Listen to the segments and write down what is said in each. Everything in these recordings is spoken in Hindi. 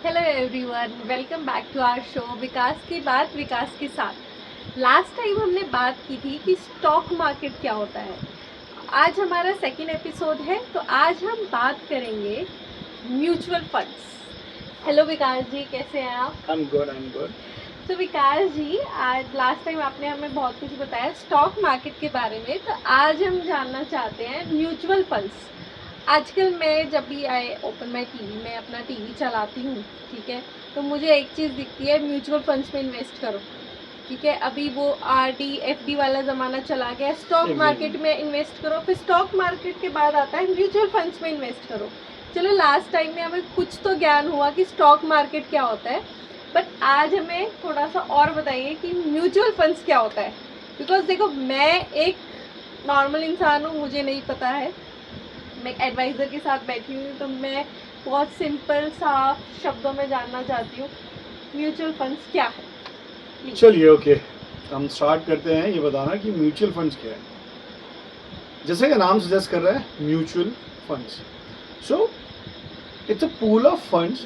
Hello everyone, welcome back to our show Vikas की बात विकास के साथ। लास्ट टाइम हमने बात की थी कि स्टॉक मार्केट क्या होता है। आज हमारा सेकंड एपिसोड है, तो आज हम बात करेंगे म्यूचुअल फंड्स। हेलो विकास जी, कैसे हैं आप? I'm good. तो विकास जी, आज लास्ट टाइम आपने हमें बहुत कुछ बताया स्टॉक मार्केट के बारे में, तो आज हम जानना चाहते हैं म्यूचुअल फंड्स। आजकल मैं जब भी आई ओपन माई टीवी, मैं अपना टीवी चलाती हूँ, ठीक है, तो मुझे एक चीज़ दिखती है, म्यूचुअल फंड्स में इन्वेस्ट करो। ठीक है, अभी वो आरडी एफडी वाला ज़माना चला गया, स्टॉक मार्केट में इन्वेस्ट करो, फिर स्टॉक मार्केट के बाद आता है म्यूचुअल फंड्स में इन्वेस्ट करो। चलो, लास्ट टाइम में हमें कुछ तो ज्ञान हुआ कि स्टॉक मार्केट क्या होता है, बट आज हमें थोड़ा सा और बताइए कि म्यूचुअल फंड्स क्या होता है। बिकॉज देखो, मैं एक नॉर्मल इंसान हूँ, मुझे नहीं पता है, मैं एडवाइज़र के साथ बैठी हुई हूँ, तो मैं बहुत सिंपल साफ शब्दों में जानना चाहती हूँ म्यूचुअल फंड्स क्या है। Please. चलिए ओके, हम स्टार्ट करते हैं ये बताना कि म्यूचुअल फंड्स क्या है। जैसे कि नाम सजेस्ट कर रहा है mutual funds, so it's a pool of funds.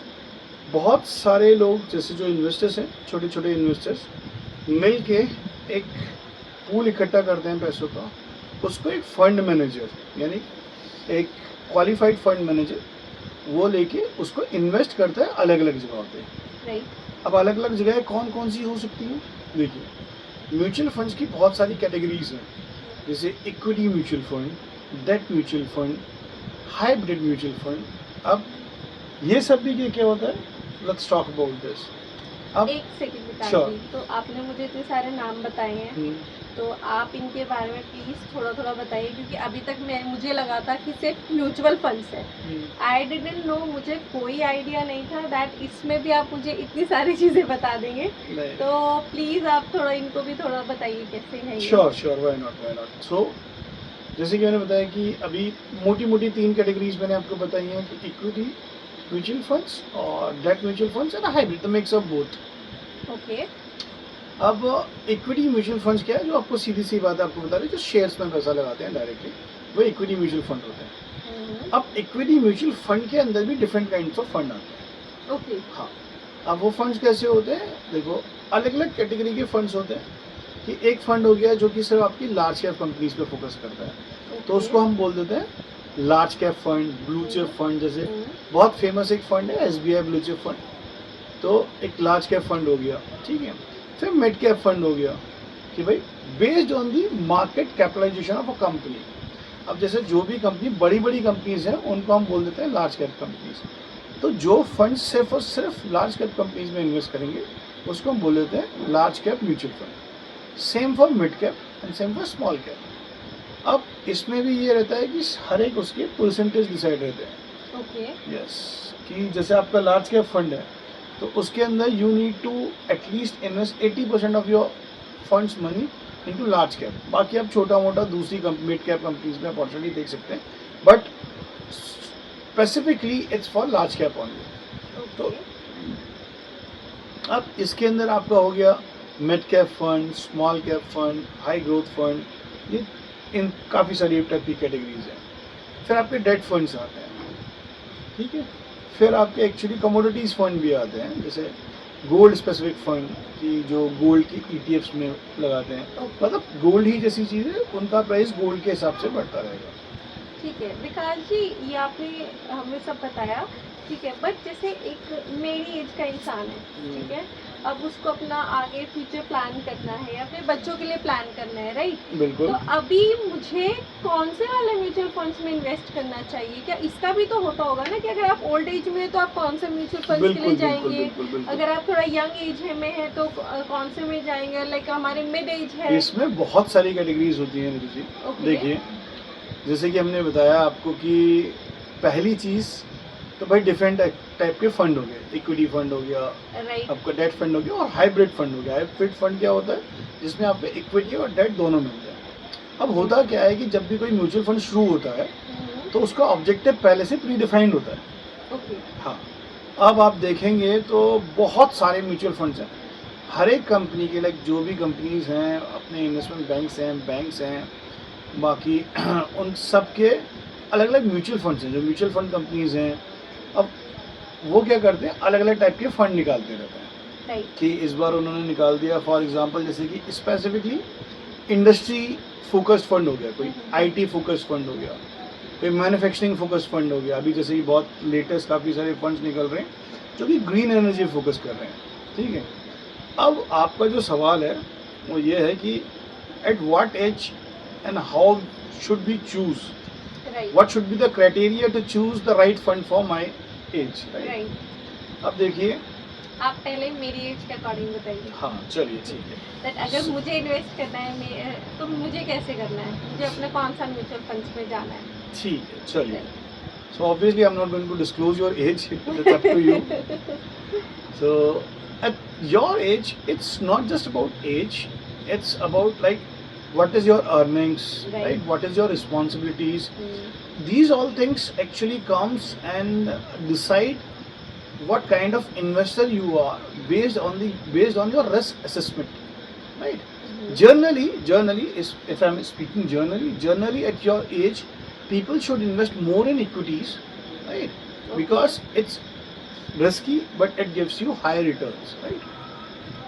बहुत सारे लोग जैसे जो इन्वेस्टर्स हैं, छोटे छोटे इन्वेस्टर्स मिल के एक पूल इकट्ठा करते हैं पैसों का, उसको एक फंड मैनेजर यानी एक क्वालिफाइड फंड मैनेजर वो लेके उसको इन्वेस्ट करता है अलग अलग जगहों पे। राइट। अब अलग अलग जगह कौन कौन सी हो सकती हैं? देखिए, म्यूचुअल फंड्स की बहुत सारी कैटेगरीज हैं, जैसे equity mutual fund, debt mutual fund, hybrid mutual fund. अब ये सब भी क्या होता है, लेट्स टॉक अबाउट दिस। अब एक सेकंड विकास Sure. जी, तो आपने मुझे इतने सारे नाम बताए हैं, तो आप इनके बारे में प्लीज़ थोड़ा थोड़ा बताइए, क्योंकि अभी तक मुझे लगा था कि सिर्फ म्यूचुअल फंड्स है। आई डिडंट नो, मुझे कोई आइडिया नहीं था दैट इसमें भी आप मुझे इतनी सारी चीज़ें बता देंगे। तो प्लीज़ आप थोड़ा इनको भी थोड़ा बताइए कैसे है ये। Sure, why not. सो जैसे कि मैंने बताया कि अभी मोटी मोटी 3 कैटेगरीज मैंने आपको बताई हैं कि इक्विटी म्यूचुअल फंड्स और debt mutual funds and hybrid, the mix of both. Okay. अब इक्विटी म्यूचुअल फंड्स क्या है, जो आपको सीधी सी बात है आपको बता रहे, जो शेयर्स में पैसा लगाते हैं डायरेक्टली, वो इक्विटी म्यूचुअल फंड होते हैं। अब इक्विटी म्यूचुअल फंड के अंदर भी डिफरेंट काइंड्स ऑफ फंड आते हैं। ओके। हाँ, अब वो फंड्स कैसे होते हैं, देखो अलग अलग कैटेगरी के फंड्स होते हैं कि एक फंड हो गया जो कि सिर्फ आपकी लार्ज कैप कंपनीज पे फोकस करता है, तो उसको हम बोल देते हैं large cap fund, blue chip fund. जैसे बहुत फेमस एक फंड है SBI ब्लू चिप फंड, तो एक लार्ज कैप फंड हो गया, ठीक है। फिर मिड कैप फंड हो गया कि भाई based on the market capitalization of a company. अब जैसे जो भी कंपनी बड़ी बड़ी कंपनीज हैं उनको हम बोल देते हैं लार्ज कैप कंपनीज। तो जो फंड सिर्फ और सिर्फ लार्ज कैप कंपनीज में इन्वेस्ट करेंगे उसको हम बोल देते हैं large cap mutual fund. Same for mid cap and same for small cap. अब इसमें भी ये रहता है कि हर एक उसके परसेंटेज डिसाइड रहते हैं। ओके। यस, कि जैसे आपका लार्ज कैप फंड है तो उसके अंदर you need to at least invest 80% of your funds money into large cap. बाकी आप छोटा मोटा दूसरी मिड कैप कंपनीज में अपॉर्चुनिटी देख सकते हैं, but specifically it's for large cap only. तो अब इसके अंदर आपका हो गया mid cap fund, small cap fund, high growth fund, ये इन काफ़ी सारी टाइप की कैटेगरीज हैं। फिर आपके डेट फंड्स आते हैं, ठीक है। फिर आपके एक्चुअली कमोडिटीज़ फंड भी आते हैं, जैसे गोल्ड स्पेसिफिक फंड की जो गोल्ड की ETFs में लगाते हैं। मतलब गोल्ड ही जैसी चीज़ है, उनका प्राइस गोल्ड के हिसाब से बढ़ता रहेगा। ठीक है विकास जी, ये आपने हमें सब बताया, ठीक है, बट जैसे एक मेरी एज का इंसान है, ठीक है, अब उसको अपना आगे फ्यूचर प्लान करना है या अपने बच्चों के लिए प्लान करना है, राइट? बिल्कुल। तो अभी मुझे कौन से वाले म्यूचुअल फंड्स में इन्वेस्ट करना चाहिए? क्या इसका भी तो होता होगा ना कि अगर आप ओल्ड एज में है तो आप कौन से म्यूचुअल फंड्स के लिए जाएंगे, अगर आप थोड़ा यंग एज में है तो कौन से में जाएंगे, लाइक हमारे मिड एज है? इसमें बहुत सारी कैटेगरीज होती हैं ऋतु जी। देखिए, जैसे कि हमने बताया आपको कि पहली चीज़ तो भाई डिफरेंट टाइप के फंड हो गए, इक्विटी फंड हो गया, आपका डेट फंड हो गया और हाइब्रिड फंड हो गया। हाइब्रिड फंड क्या होता है, जिसमें आपको इक्विटी और डेट दोनों मिलते हैं। अब होता क्या है कि जब भी कोई म्यूचुअल फंड शुरू होता है तो उसका ऑब्जेक्टिव पहले से प्री डिफाइंड होता है। हाँ, अब आप देखेंगे तो बहुत सारे म्यूचुअल फंड्स हैं, हर एक कंपनी के, लाइक जो भी कंपनीज हैं, अपने इन्वेस्टमेंट बैंक्स हैं, बाकी उन सब के अलग अलग म्यूचुअल फंड्स हैं जो म्यूचुअल फंड कंपनीज हैं। अब वो क्या करते हैं, अलग अलग टाइप के फंड निकालते रहते हैं राइट। कि इस बार उन्होंने निकाल दिया फॉर एग्जांपल जैसे कि स्पेसिफिकली इंडस्ट्री फोकस्ड फंड हो गया, कोई आईटी फोकस्ड फंड हो गया, कोई मैन्युफैक्चरिंग फोकस्ड फंड हो गया। अभी जैसे कि बहुत लेटेस्ट काफ़ी सारे फंड्स निकल रहे हैं जो कि ग्रीन एनर्जी फोकस कर रहे हैं, ठीक है। अब आपका जो सवाल है वो ये है कि at what age and how should be choose, right. What should be the criteria to choose the right fund for my age, right. Right. अब देखिए, आप पहले मेरी एज के अकॉर्डिंग बताइए हाँ चलिए ठीक है। दैट अगर मुझे इन्वेस्ट करना है तो मुझे कैसे करना है, मुझे अपने कौन सा म्यूचुअल फंड्स में जाना है। ठीक है चलिए। So obviously I'm not going to disclose your age. It's up to you. So at your age, it's not just about age. It's about like what is your earnings, right? What is your responsibilities? These all things actually comes and decide what kind of investor you are based on your risk assessment, right? Generally is, if I'm speaking generally at your age, people should invest more in equities, right? Because it's risky but it gives you high returns, right?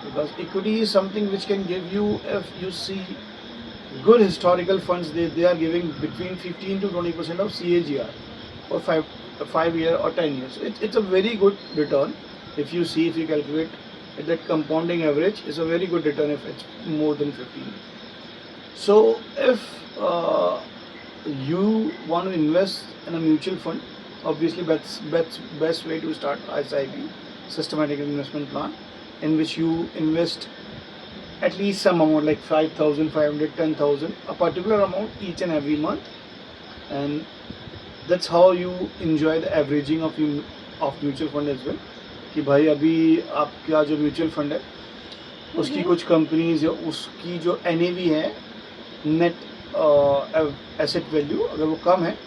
Because equity is something which can give you, if you see good historical funds, they are giving between 15 to 20% of CAGR for 5 year or 10 years. It's a very good return. If you calculate that compounding average, is a very good return if it's more than 15. So if you want to invest in a mutual fund, obviously best way to start SIP, systematic investment plan, in which you invest at least some amount like 5,000, 500, 10,000, a particular amount each and every month, and that's how you enjoy the averaging of mutual fund as well. कि भाई अभी आपका जो म्यूचुअल फंड है उसकी कुछ कंपनीज या उसकी जो NAV है, नेट एसेट वैल्यू, अगर वो कम है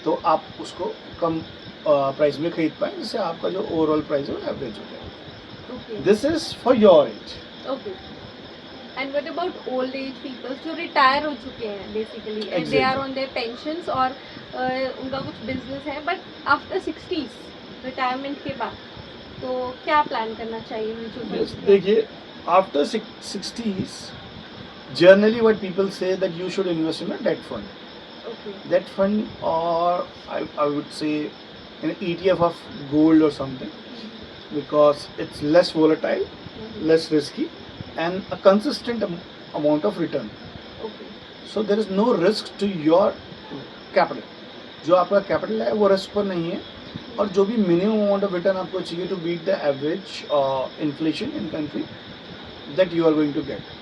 तो आप उसको कम प्राइस में खरीद पाएँ, जिससे आपका जो ओवरऑल प्राइस है वो एवरेज हो जाए। This is for your age. Okay. And what about old age peoples जो रिटायर हो चुके हैं basically, they are on their pensions और उनका कुछ बिजनेस है, बट आफ्टर 60s रिटायरमेंट के बाद तो क्या प्लान करना चाहिए म्यूचुअल फंड्स में? देखिए, after 60s generally what people say that you should invest in a debt fund. Okay. Debt fund, or I would say in an ETF of gold or something, because it's less volatile, less risky, and a consistent amount of return. Okay. So there is no risk to your capital. जो आपका कैपिटल है वो रिस्क पर नहीं है, और जो भी मिनिमम अमाउंट ऑफ रिटर्न आपको चाहिए to beat the average inflation in country, that you are going to get.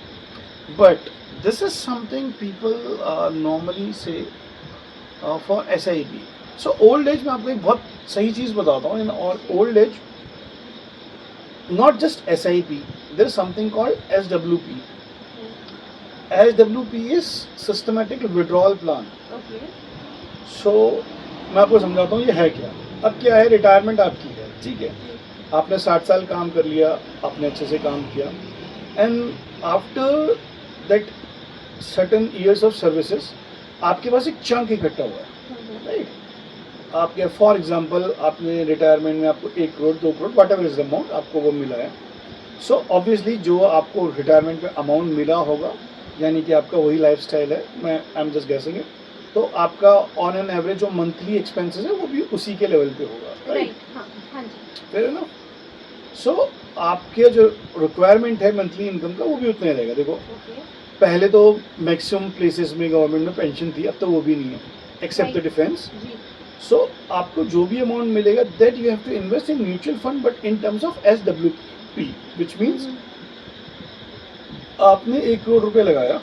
But this is something people normally say for SIP. So old age में आपको एक बहुत सही चीज़ बताता हूँ. और old age, not just SIP, there is something called SWP. SWP is systematic withdrawal plan. Okay. So मैं आपको समझाता हूँ ये है क्या. अब क्या है, रिटायरमेंट आपकी है, ठीक है, आपने 60 साल काम कर लिया, आपने अच्छे से काम किया, and after that certain years of services आपके पास एक चंक इकट्ठा हुआ है, राइट. आपके फॉर एग्जांपल आपने रिटायरमेंट में आपको 1 crore 2 crore what ever is the amount आपको वो मिला है. सो ऑब्वियसली जो आपको रिटायरमेंट में अमाउंट मिला होगा, यानी कि आपका वही लाइफ स्टाइल है, मैं I am just guessing it, तो आपका ऑन एन एवरेज जो मंथली एक्सपेंसेस है वो भी उसी के लेवल पे होगा, राइट. हाँ जी. फेयर ना. सो आपके जो रिक्वायरमेंट है मंथली इनकम का वो भी उतना ही रहेगा. देखो, पहले तो मैक्सिमम प्लेसेस में गवर्नमेंट में पेंशन थी, अब तो वो भी नहीं है, एक्सेप्ट द डिफेंस. सो आपको जो भी अमाउंट मिलेगा, that you have to invest in mutual fund, but in terms of SWP, which means आपने 1 करोड़ रुपए लगाया,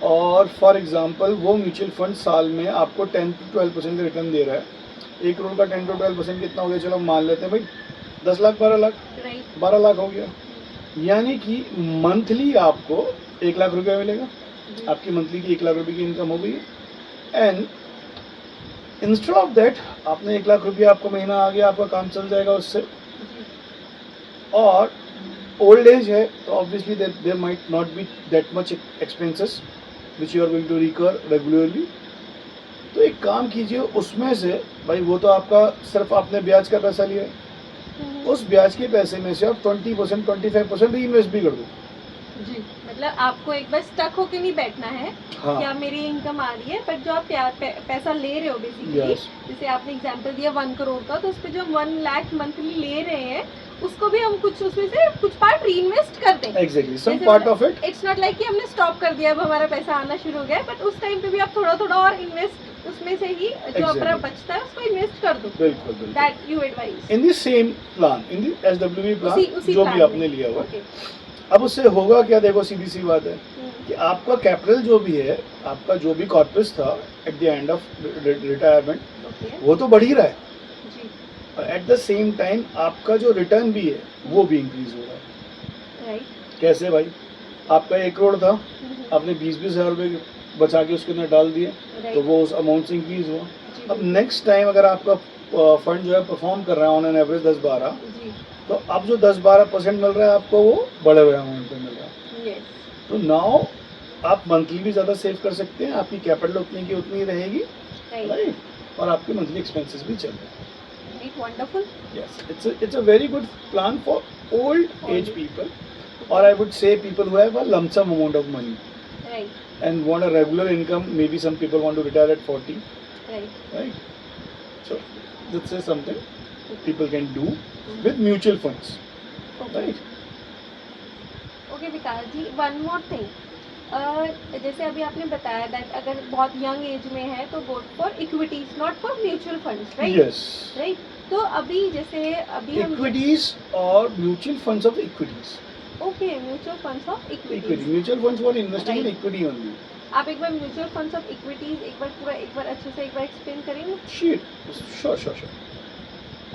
और फॉर एग्जांपल वो म्यूचुअल फंड साल में आपको 10 to 12% का रिटर्न दे रहा है. 1 करोड़ का 10 to 12% कितना हो गया, चलो मान लेते हैं भाई 10 लाख 12 लाख, 12 लाख हो गया. यानी कि मंथली आपको 1 लाख रुपया मिलेगा. आपकी मंथली की 1 लाख रुपये की इनकम हो गई, एंड इंस्टेड ऑफ दैट आपने 1 लाख रुपया आपको महीना आ गया, आपका काम चल जाएगा उससे. और ओल्ड एज है तो obviously there might not be that much expenses which you are going to recur regularly. तो एक काम कीजिए, उसमें से भाई वो तो आपका सिर्फ आपने ब्याज का पैसा लिया है, उस ब्याज के पैसे में से आप 20% 25% री इन्वेस्ट भी कर दो। जी, मतलब आपको एक बार स्टक होके नहीं बैठना है हाँ। कि अब मेरी इनकम आ रही है, बट जो आप पैसा ले रहे हो बेसिकली, Yes. जैसे आपने एग्जांपल दिया 1 करोड़ का, तो उस पे जो हम 1 लाख मंथली ले रहे हैं, उसको भी हम कुछ उसमें से कुछ पार्ट री इन्वेस्ट कर दें। एग्जैक्टली, सम जैसे part of it. It's not like कि हमने स्टॉप कर दिया, अब हमारा पैसा आना शुरू हो गया है, बट उस टाइम पे भी आप थोड़ा थोड़ा और इन्वेस्ट उसमें से ही जो अपना Exactly. बचता है उसको इन्वेस्ट कर दो। बिल्कुल बिल्कुल। That you advice in the same plan, in the SWB plan जो भी आपने लिया हुआ। ओके। अब उससे होगा क्या, देखो सीधी सी बात है कि आपका कैपिटल जो भी है, आपका जो भी कॉर्पस था at the end of retirement, okay वो तो बढ़ ही रहा है, जी, और एट द सेम टाइम आपका जो रिटर्न भी है वो भी इंक्रीज हो रहा है। राइट। कैसे भाई? आपका 1 करोड़ था, आपने 20-20 हज़ार रुपये बचा के उसके अंदर डाल दिए, तो वो उस अमाउंट से इंक्रीज हुआ। अब नेक्स्ट टाइम अगर आपका फंड जो है परफॉर्म कर रहा है ऑन एन एवरेज 10-12, जी, तो अब जो 10-12% मिल रहा है आपको, वो बड़े हुए अमाउंट पे मिल रहा है। यस, तो नाउ आप मंथली भी ज़्यादा सेव कर सकते हैं, आपकी कैपिटल उतनी की उतनी रहेगी, राइट, राइट, और आपके मंथली एक्सपेंसेस भी चल रहे हैं। Right, wonderful. Yes, it's a very good plan for old age people, और I would say people who have a lump sum amount of money right, and want a regular income. Maybe some people want to retire at 40, right, right? So this is something people can do with mutual funds, right? Okay Vikas ji, one more thing, जैसे अभी आपने बताया दैट अगर बहुत यंग एज में है तो go for equities, not for mutual funds, right? Yes. Right, तो अभी जैसे अभी हम Equities or mutual funds of equities. Okay, mutual funds of Equity. Equities, Mutual funds for investing in Right. equity only. आप एक बार म्यूचुअल फंड्स ऑफ इक्विटीज एक बार अच्छे से एक बार एक्सप्लेन करेंगे? Sure.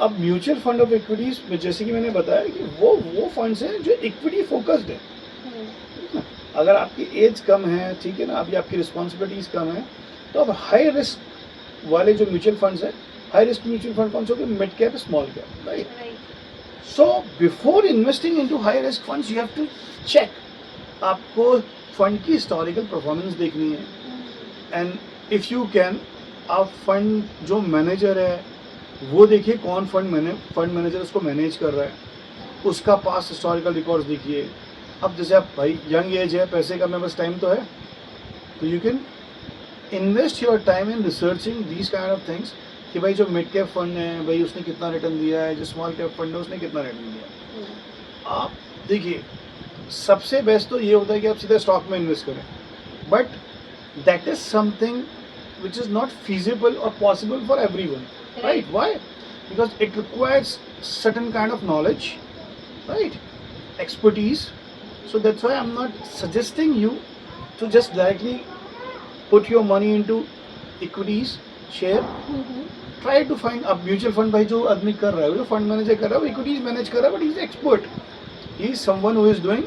अब म्यूचुअल फंड ऑफ इक्विटीज में जैसे कि मैंने बताया कि वो फंड्स हैं जो इक्विटी फोकस्ड है। अगर आपकी एज कम है, ठीक है ना, अभी आपकी रिस्पॉन्सिबिलिटीज कम है, तो अब हाई रिस्क वाले जो म्यूचुअल फंड्स हैं, हाई रिस्क म्यूचुअल फंड कौन से हो गए? Mid cap, small cap, right? Right, So before investing into high risk funds, you have to check. आपको फंड की हिस्टोरिकल परफॉर्मेंस देखनी है, एंड इफ यू कैन आप फंड जो मैनेजर है वो देखिए, कौन फंड मैनेजर उसको मैनेज कर रहा है, उसका पास हिस्टोरिकल रिकॉर्ड्स देखिए। अब जैसे आप भाई यंग एज है, पैसे का में बस टाइम तो है, तो you can invest your time in researching these kind of things कि भाई जो मिड कैप फंड है भाई उसने कितना रिटर्न दिया है, जो स्मॉल कैप फंड है उसने कितना रिटर्न दिया। आप देखिए, सबसे बेस्ट तो ये होता है कि आप सीधा स्टॉक में इन्वेस्ट करें, but that is something which is not feasible और possible for everyone, right? Why? Because it requires certain kind of knowledge, right, expertise. So that's why I'm not suggesting you to just directly put your money into equities, share. Try to find a mutual fund भाई जो आदमी कर रहा है, जो फंड मैनेजर कर रहा है, वो इक्विटीज मैनेज कर रहा है, but he is expert, he is someone who is doing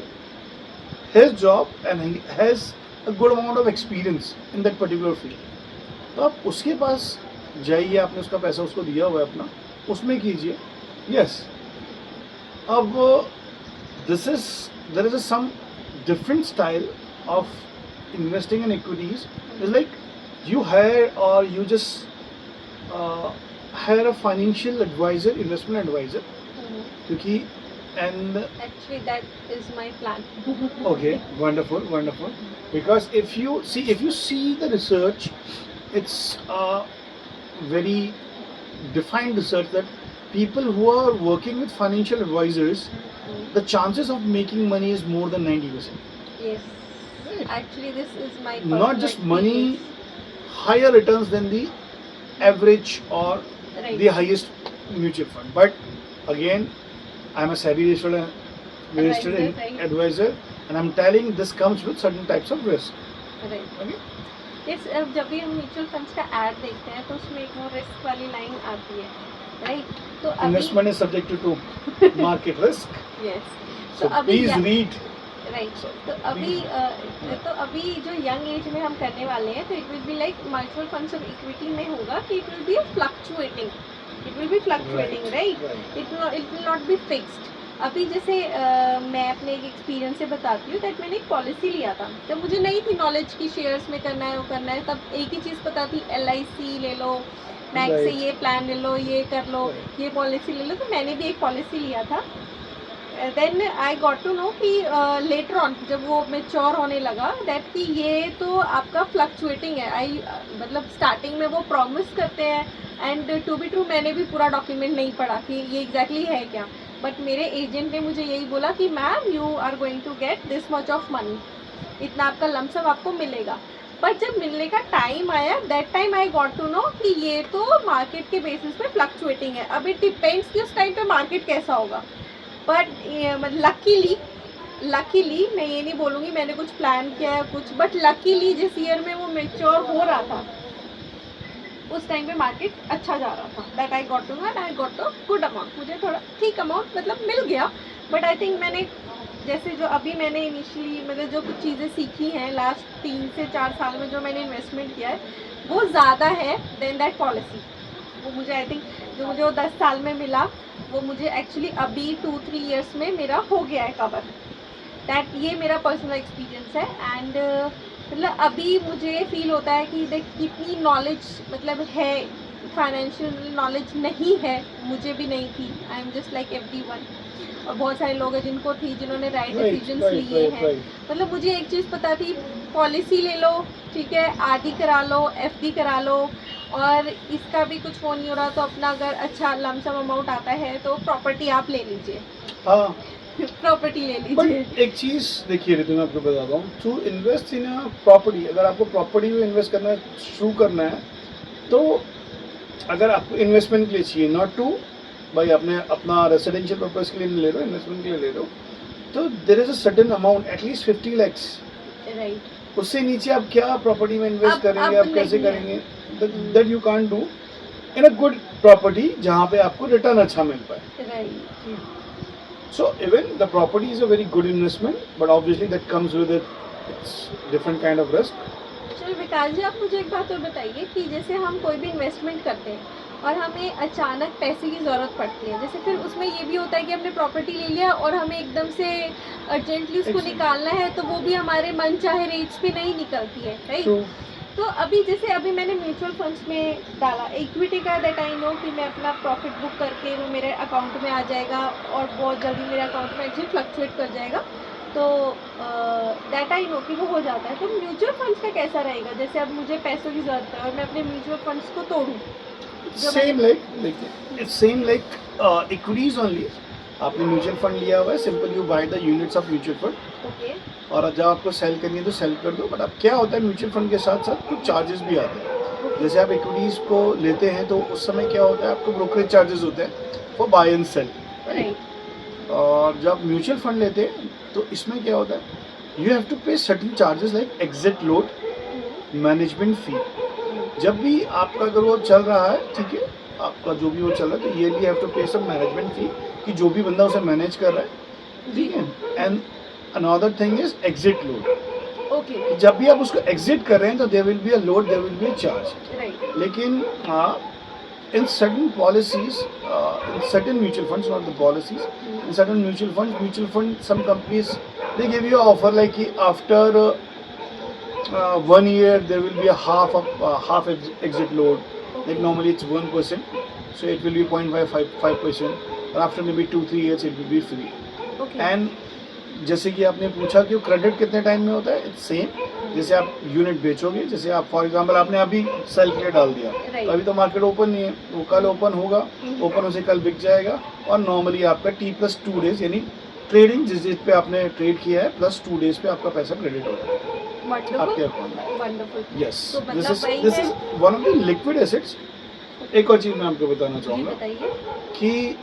his job and he has a good amount of experience in that particular field. तो आप उसके पास जाइए, आपने उसका पैसा उसको दिया हुआ है अपना, उसमें कीजिए। यस, अब there is some different style of investing in equities. It's like you hire or you just hire a financial advisor, investment advisor, क्योंकि and Actually, that is my plan. okay, wonderful, because if you see the research, it's very defined research that people who are working with financial advisors, the chances of making money is more than 90%. Yes. Right. Actually, this is my Not personal just money, experience. higher returns than the average or Right. the highest mutual fund. But again, I'm a SEBI registered Right. advisor, and I'm telling this comes with certain types of risk. Right. Okay? Yes, जब भी हम म्यूचुअल फंड्स का ऐड देखते हैं तो उसमें एक वो रिस्क वाली लाइन आती है, राइट? तो अभी Investment is subject to market risk. Yes, So तो अभी please read. राइट, So, तो अभी जो यंग एज में हम करने वाले हैं, तो it will be like mutual funds of equity में होगा कि it will be fluctuating, right? It will not be fixed. अभी जैसे मैं अपने एक एक्सपीरियंस से बताती हूँ दैट मैंने एक पॉलिसी लिया था, जब मुझे नहीं थी नॉलेज की शेयर्स में करना है वो करना है, तब एक ही चीज़ पता थी, LIC ले लो, बैंक से Right. ये प्लान ले लो, ये कर लो, Right. ये पॉलिसी ले लो। तो मैंने भी एक पॉलिसी लिया था। Then I got to know कि लेटर ऑन जब वो मेच्योर होने लगा दैट कि ये तो आपका फ्लक्चुएटिंग है। मतलब स्टार्टिंग में वो प्रॉमिस करते हैं एंड टू बी ट्रू मैंने भी पूरा डॉक्यूमेंट नहीं पढ़ा कि ये एग्जैक्टली है क्या, बट मेरे एजेंट ने मुझे यही बोला कि ma'am you are going to get this much of money, इतना आपका लमसम आपको मिलेगा। बट जब मिलने का टाइम आया that time I got to know कि ये तो मार्केट के बेसिस पे फ्लक्चुएटिंग है। अब इट डिपेंड्स कि उस टाइम पे मार्केट कैसा होगा। बट लकीली मैं ये नहीं बोलूँगी मैंने कुछ प्लान किया है कुछ, बट लकीली जिस ईयर में वो मेच्योर हो रहा था उस टाइम पे मार्केट अच्छा जा रहा था। That I got to know and I got a good amount. मुझे थोड़ा ठीक अमाउंट मतलब मिल गया। बट आई थिंक मैंने जैसे जो अभी मैंने इनिशियली मतलब जो कुछ चीज़ें सीखी हैं लास्ट 3 से 4 साल में जो मैंने इन्वेस्टमेंट किया है वो ज़्यादा है देन दैट पॉलिसी। वो मुझे आई थिंक जो मुझे वो 10 साल में मिला वो मुझे एक्चुअली अभी 2-3 इयर्स में मेरा हो गया है कवर। दैट ये मेरा पर्सनल एक्सपीरियंस है। एंड मतलब अभी मुझे फील होता है कि देख कितनी नॉलेज मतलब है, फाइनेंशियल नॉलेज नहीं है, मुझे भी नहीं थी। I am just like everyone. और बहुत सारे लोग हैं जिनको थी जिन्होंने राइट डिसीजंस लिए हैं। मतलब मुझे एक चीज़ पता थी पॉलिसी ले लो, ठीक है, आरडी करा लो, एफडी करा लो, और इसका भी कुछ वो नहीं हो रहा तो अपना अगर अच्छा लमसम अमाउंट आता है तो प्रॉपर्टी आप ले लीजिए। हाँ प्रॉपर्टी ले बट लीजिए। एक चीज़ देखिए रितु, मैं आपको बताता हूँ, to invest in a property, अगर आपको प्रॉपर्टी में इन्वेस्ट करना शुरू करना है तो अगर आपको इन्वेस्टमेंट के लिए चाहिए, नॉट टू भाई अपने अपना रेसिडेंशियल पर्पज के लिए नहीं ले रहे हो, इन्वेस्टमेंट के लिए ले रहे हो, तो there is a certain amount at least 50 lakhs। Right. उससे नीचे आप क्या प्रॉपर्टी में इन्वेस्ट करेंगे, आप कैसे नहीं है। करेंगे, that you can't do in a good property जहाँ पे आपको रिटर्न अच्छा मिल पाए। Right. So even the property is a very good investment, but obviously that comes with its different kind of risk. चलो विकास जी आप मुझे एक बात और बताइए कि जैसे हम कोई भी इन्वेस्टमेंट करते हैं और हमें अचानक पैसे की ज़रूरत पड़ती है, जैसे फिर उसमें ये भी होता है कि हमने प्रॉपर्टी ले लिया और हमें एकदम से अर्जेंटली उसको Exactly. निकालना है तो वो भी हमारे मन चाहे रेट्स पे नहीं निकलती है, राइट। So तो अभी जैसे अभी मैंने म्यूचुअल फंड्स में डाला इक्विटी का, दैट आई नो कि मैं अपना प्रॉफिट बुक करके वो मेरे अकाउंट में आ जाएगा और बहुत जल्दी मेरे अकाउंट में एक्चुअली फ्लक्चुएट कर जाएगा। तो दैट आई नो कि वो हो जाता है। तो म्यूचुअल फंड्स का कैसा रहेगा, जैसे अब मुझे पैसों की ज़रूरत है और मैं अपने म्यूचुअल फंड्स को तोड़ूँ? same like equities only. आपने म्यूचुअल फंड लिया हुआ है, simple you by the units of mutual fund, okay. और जब आपको सेल करनी है तो सेल कर दो। बट अब क्या होता है, म्यूचुअल फंड के साथ साथ कुछ चार्जेस भी आते हैं। जैसे आप इक्विटीज़ को लेते हैं तो उस समय क्या होता है, आपको ब्रोकरेज चार्जेस होते हैं for buy and sell, right. और जब म्यूचुअल फंड लेते हैं तो इसमें क्या होता है, you have to pay certain charges like exit load, management fee. जब भी आपका अगर वो चल रहा है, ठीक है, आपका जो भी वो चल रहा है तो ईयरली हैव टू पे सम मैनेजमेंट फी कि जो भी बंदा उसे मैनेज कर रहा है, ठीक है। And another thing is exit load. Okay. जब भी आप उसको एग्जिट कर रहे हैं तो there will be a load, there will be a charge. Right. लेकिन in certain policies, in certain mutual funds, not the policies, in certain mutual fund, some companies they give you an offer like after 1 year there will be a half exit load. Like normally it's 1%, so it will be 0.5%, and after maybe 2-3 years it will be free. Okay. And जैसे कि आपने पूछा कि क्रेडिट कितने टाइम में होता है, इट्स सेम। जैसे आप यूनिट बेचोगे, जैसे आप फॉर एग्जांपल आपने अभी सेल के लिए डाल दिया, तो अभी तो मार्केट ओपन नहीं है, वो कल ओपन होगा, ओपन होने से कल बिक जाएगा, और नॉर्मली आपका T+2 डेज यानी ट्रेडिंग जिस डेट पे आपने ट्रेड किया है +2 डेज पे आपका पैसा क्रेडिट होगा आपके अकाउंट में। वंडरफुल। यस, तो दिस मतलब is one of the liquid assets. एक और चीज़ मैं आपको बताना जी चाहूँगा बताइए। कि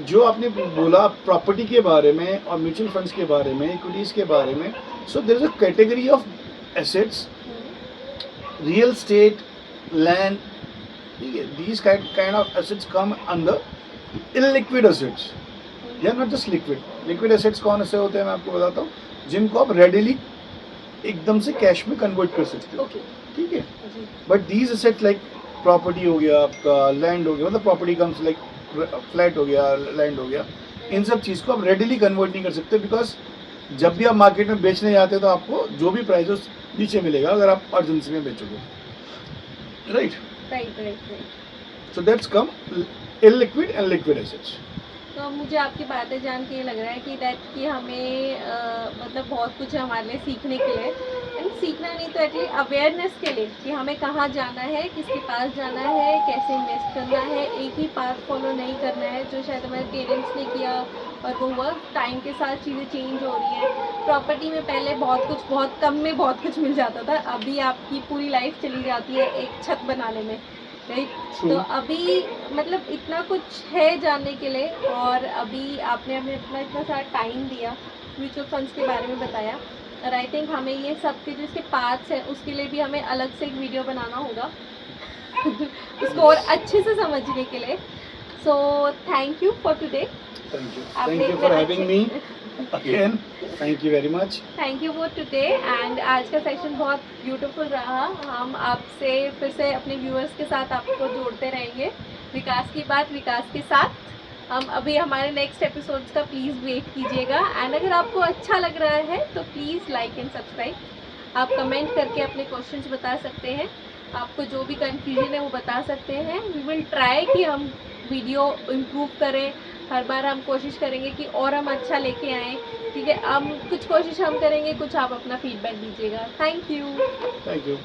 जो आपने बोला प्रॉपर्टी के बारे में और म्यूचुअल फंड्स के बारे में, इक्विटीज़ के बारे में, so there is a category of assets, real estate, land, ठीक है, these kind of assets come under illiquid assets. या not just liquid, liquid assets कौन से होते हैं मैं आपको बताता हूँ, जिनको आप रेडिली एकदम से कैश में कन्वर्ट कर सकते हो, ओके। ठीक है। जी। But these assets like property हो गया, आपका लैंड हो गया, मतलब प्रॉपर्टी कम्स लाइक फ्लैट हो गया, लैंड हो गया, इन सब चीज़ को आप रेडिली कन्वर्ट नहीं कर सकते, बिकॉज जब भी आप मार्केट में बेचने जाते हैं तो आपको जो भी प्राइस उस नीचे मिलेगा अगर आप अर्जेंसी में बेचोगे, right. Right right right. So that's come illiquid and liquid assets. तो मुझे आपकी बातें जान के ये लग रहा है कि हमें मतलब बहुत कुछ है हमारे लिए सीखने के लिए, एंड सीखना नहीं तो एटलीस्ट अवेयरनेस के लिए कि हमें कहाँ जाना है, किसके पास जाना है, कैसे इन्वेस्ट करना है। एक ही पाथ फॉलो नहीं करना है जो शायद हमारे पेरेंट्स ने किया और वो हुआ। टाइम के साथ चीज़ें चेंज हो रही हैं। प्रॉपर्टी में पहले बहुत कम में बहुत कुछ मिल जाता था, अभी आपकी पूरी लाइफ चली जाती है एक छत बनाने में, राइट। तो अभी मतलब इतना कुछ है जानने के लिए, और अभी आपने हमें अपना इतना सारा टाइम दिया, म्यूचुअल फंड्स के बारे में बताया, और आई थिंक हमें ये सब के जो इसके पार्ट्स हैं उसके लिए भी हमें अलग से एक वीडियो बनाना होगा उसको और अच्छे से समझने के लिए। So thank you for today. Thank you for having me again. Thank you very much. Thank you for today. And आज का सेशन बहुत ब्यूटीफुल रहा। हम आपसे फिर से अपने व्यूअर्स के साथ आपको जोड़ते रहेंगे। विकास की बात विकास के साथ। हम अभी हमारे नेक्स्ट एपिसोड्स का प्लीज़ वेट कीजिएगा, एंड अगर आपको अच्छा लग रहा है तो प्लीज़ लाइक एंड सब्सक्राइब। आप कमेंट करके अपने क्वेश्चंस बता सकते हैं, आपको जो भी कंफ्यूजन है वो बता सकते हैं। वी विल ट्राई कि हम वीडियो इम्प्रूव करें। हर बार हम कोशिश करेंगे कि और हम अच्छा लेके आएँ, ठीक है। हम कुछ कोशिश हम करेंगे, कुछ आप अपना फीडबैक दीजिएगा। Thank you. Thank you.